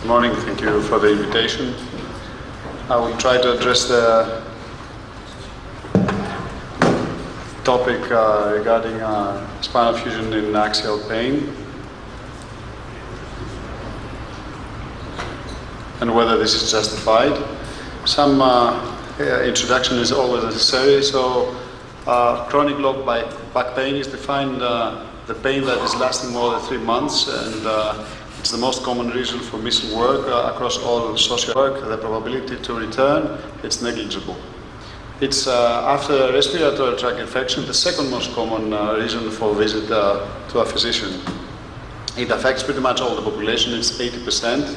Good morning, thank you for the invitation. I will try to address the topic regarding spinal fusion in axial pain and whether this is justified. Some introduction is always necessary. So chronic low back pain is defined the pain that is lasting more than 3 months, and it's the most common reason for missing work across all social work. The probability to return, it's negligible. It's after respiratory tract infection, the second most common reason for visit to a physician. It affects pretty much all the population, it's 80%.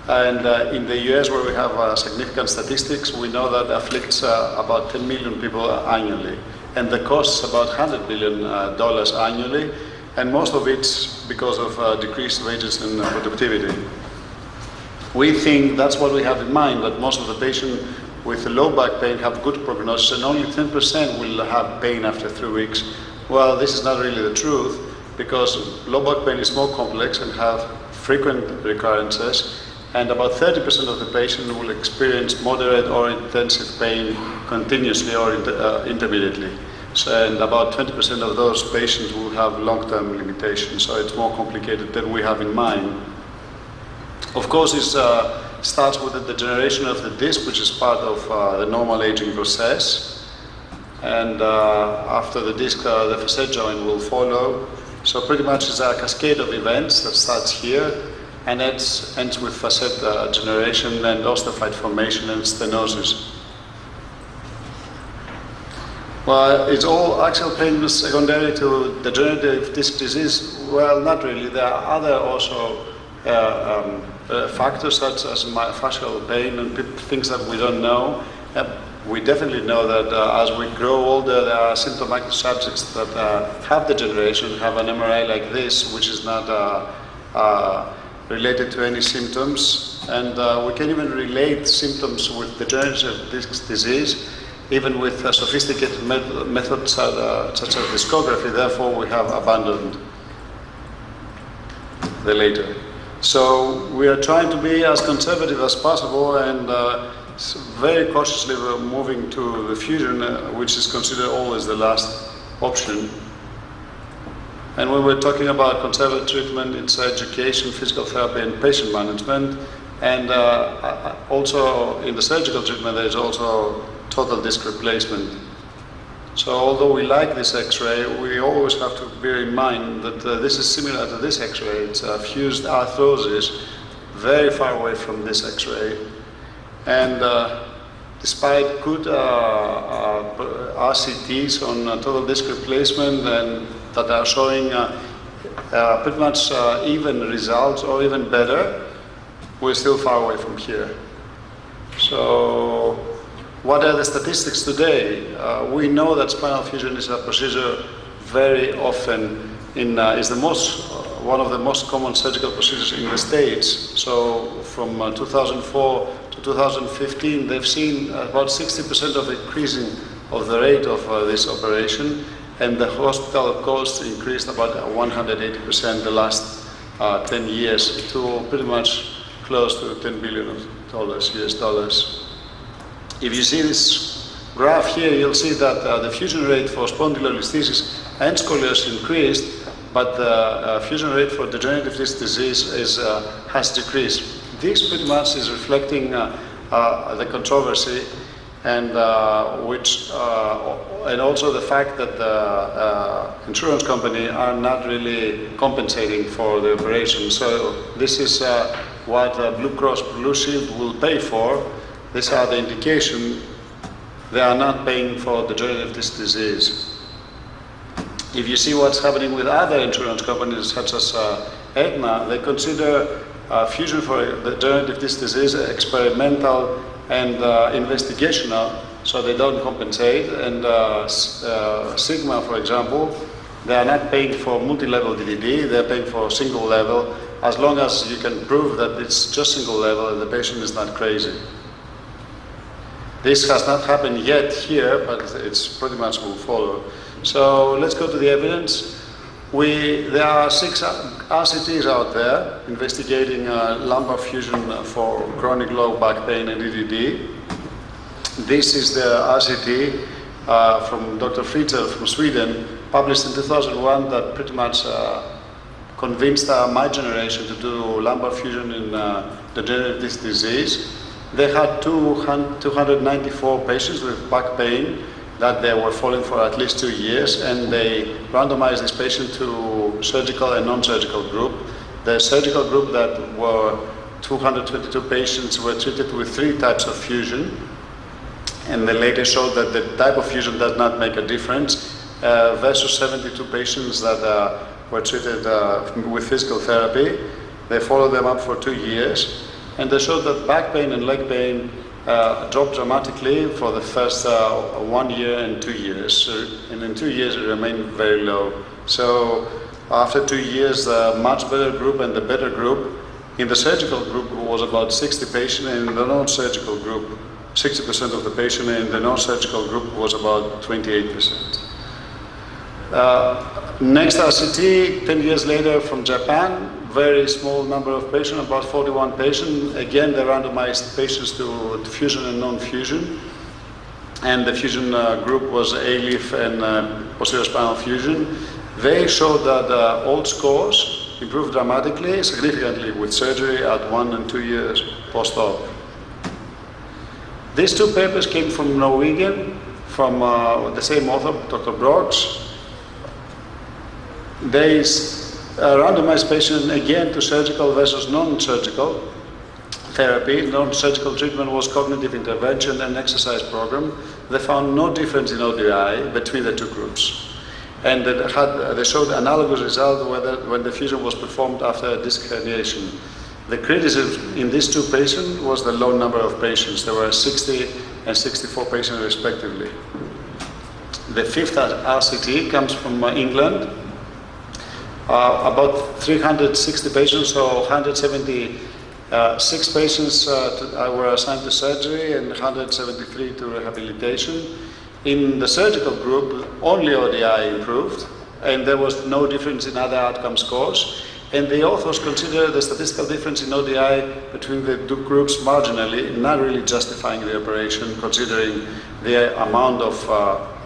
And in the US, where we have significant statistics, we know that afflicts about 10 million people annually. And the cost is about $100 billion annually, and most of it's because of decreased wages and productivity. We think that's what we have in mind, that most of the patients with low back pain have good prognosis, and only 10% will have pain after 3 weeks. Well, this is not really the truth, because low back pain is more complex and have frequent recurrences, and about 30% of the patients will experience moderate or intensive pain continuously or intermittently. So, and about 20% of those patients will have long-term limitations, so it's more complicated than we have in mind. Of course, it starts with the degeneration of the disc, which is part of the normal aging process. And after the disc, the facet joint will follow. So pretty much it's a cascade of events that starts here, and it ends with facet generation and osteophyte formation and stenosis. Well, is all axial pain secondary to degenerative disc disease? Well, not really. There are other also factors such as fascial pain and things that we don't know. We definitely know that as we grow older, there are symptomatic subjects that have degeneration, have an MRI like this, which is not related to any symptoms. And we can even relate symptoms with degenerative disc disease, even with sophisticated methods such as discography. Therefore, we have abandoned the later. So we are trying to be as conservative as possible, and very cautiously we're moving to the fusion, which is considered always the last option. And when we're talking about conservative treatment, it's education, physical therapy, and patient management. And also in the surgical treatment, there's also total disc replacement. So although we like this X-ray, we always have to bear in mind that this is similar to this X-ray. It's fused arthrosis, very far away from this X-ray. And despite good RCTs on total disc replacement and that are showing pretty much even results or even better, we're still far away from here. So what are the statistics today? We know that spinal fusion is a procedure very often is one of the most common surgical procedures in the States. So from 2004 to 2015, they've seen about 60% of increasing of the rate of this operation, and the hospital costs increased about 180% the last 10 years to pretty much close to $10 billion US dollars. If you see this graph here, you'll see that the fusion rate for spondylolisthesis and scoliosis increased, but the fusion rate for degenerative disc disease has decreased. This pretty much is reflecting the controversy, and and also the fact that the insurance company are not really compensating for the operation. So this is what Blue Cross Blue Shield will pay for. These are the indication. They are not paying for degenerative disc disease. If you see what's happening with other insurance companies such as Aetna, they consider fusion for degenerative disc disease experimental and investigational, so they don't compensate. And Sigma, for example, they are not paying for multi-level DDD, they're paying for single level, as long as you can prove that it's just single level and the patient is not crazy. This has not happened yet here, but it's pretty much will follow. So let's go to the evidence. There are 6 RCTs out there investigating lumbar fusion for chronic low back pain and EDD. This is the RCT from Dr. Fritzl from Sweden, published in 2001, that pretty much convinced my generation to do lumbar fusion in degenerative disc disease. They had 294 patients with back pain that they were following for at least 2 years, and they randomized this patient to surgical and non-surgical group. The surgical group, that were 222 patients, were treated with 3 types of fusion, and they later showed that the type of fusion does not make a difference, versus 72 patients that were treated with physical therapy. They followed them up for 2 years, and they showed that back pain and leg pain dropped dramatically for the first 1 year and 2 years. And in 2 years, it remained very low. So after 2 years, the much better group and the better group, in the surgical group was about 60 patients, and in the non-surgical group, 60% of the patient, and in the non-surgical group was about 28%. Next RCT, 10 years later from Japan, very small number of patients, about 41 patients. Again, they randomized patients to fusion and non-fusion. And the fusion group was ALIF and posterior spinal fusion. They showed that all scores improved dramatically, significantly with surgery at 1 and 2 years post-op. These 2 papers came from Norwegian, from the same author, Dr. Brox. They randomized patients again to surgical versus non-surgical therapy. Non-surgical treatment was cognitive intervention and exercise program. They found no difference in ODI between the 2 groups. And they showed analogous results when the fusion was performed after disc herniation. The criticism in these 2 patients was the low number of patients. There were 60 and 64 patients respectively. The 5th RCT comes from England. About 360 patients, so 176 patients were assigned to surgery and 173 to rehabilitation. In the surgical group, only ODI improved, and there was no difference in other outcome scores. And the authors consider the statistical difference in ODI between the 2 groups marginally, not really justifying the operation, considering the amount of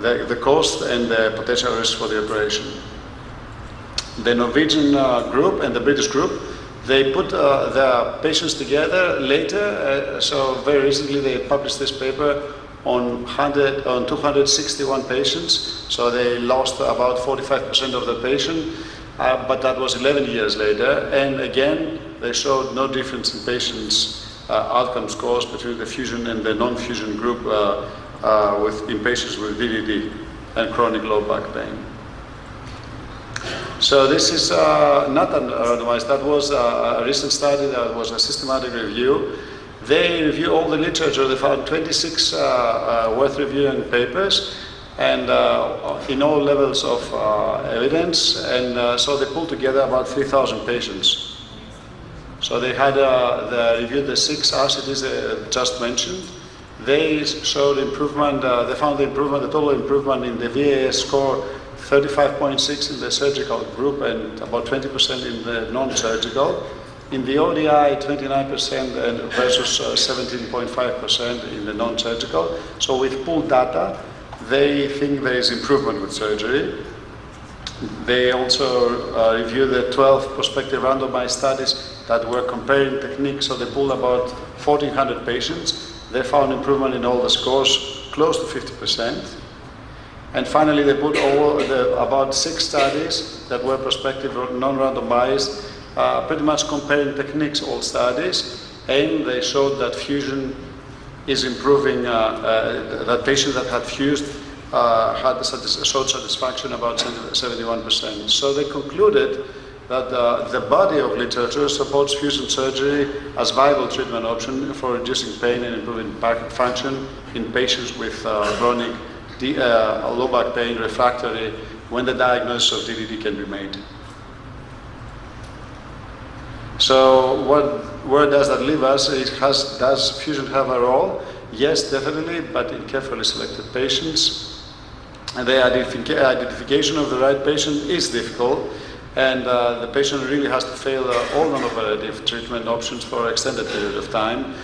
the cost and the potential risk for the operation. The Norwegian group and the British group, they put their patients together later. So very recently they published this paper on 261 patients. So they lost about 45% of the patient, but that was 11 years later. And again, they showed no difference in patients' outcome scores between the fusion and the non-fusion group in patients with DDD and chronic low back pain. So this is not randomized. That was a recent study. That was a systematic review. They review all the literature. They found 26 worth reviewing papers, and in all levels of evidence. And so they pulled together about 3,000 patients. So they had they reviewed the 6 RCTs just mentioned. They showed improvement. They found the improvement, the total improvement in the VAS score, 35.6 in the surgical group and about 20% in the non-surgical. In the ODI, 29% and versus 17.5% in the non-surgical. So with pooled data, they think there is improvement with surgery. They also reviewed the 12 prospective randomized studies that were comparing techniques. So they pulled about 1,400 patients. They found improvement in all the scores, close to 50%. And finally, they put about 6 studies that were prospective or non-randomized, pretty much comparing techniques, all studies, and they showed that fusion is improving, that patients that had fused showed satisfaction about 71%. So they concluded that the body of literature supports fusion surgery as viable treatment option for reducing pain and improving back function in patients with chronic low back pain refractory when the diagnosis of DDD can be made. So where does that leave us? Does fusion have a role? Yes, definitely, but in carefully selected patients. And the identification of the right patient is difficult. and the patient really has to fail all non-operative treatment options for an extended period of time.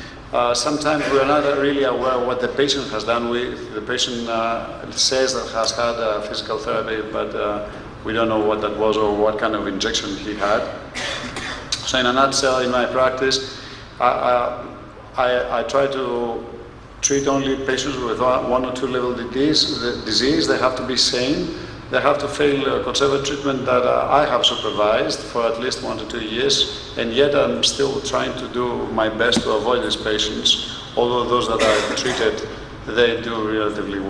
Sometimes we are not really aware of what the patient has done. The patient says that has had physical therapy, but we don't know what that was or what kind of injection he had. So in a nutshell, in my practice, I try to treat only patients with 1 or 2 level disease. They have to be sane. They have to fail conservative treatment that I have supervised for at least 1 to 2 years, and yet I'm still trying to do my best to avoid these patients, although those that are treated, they do relatively well.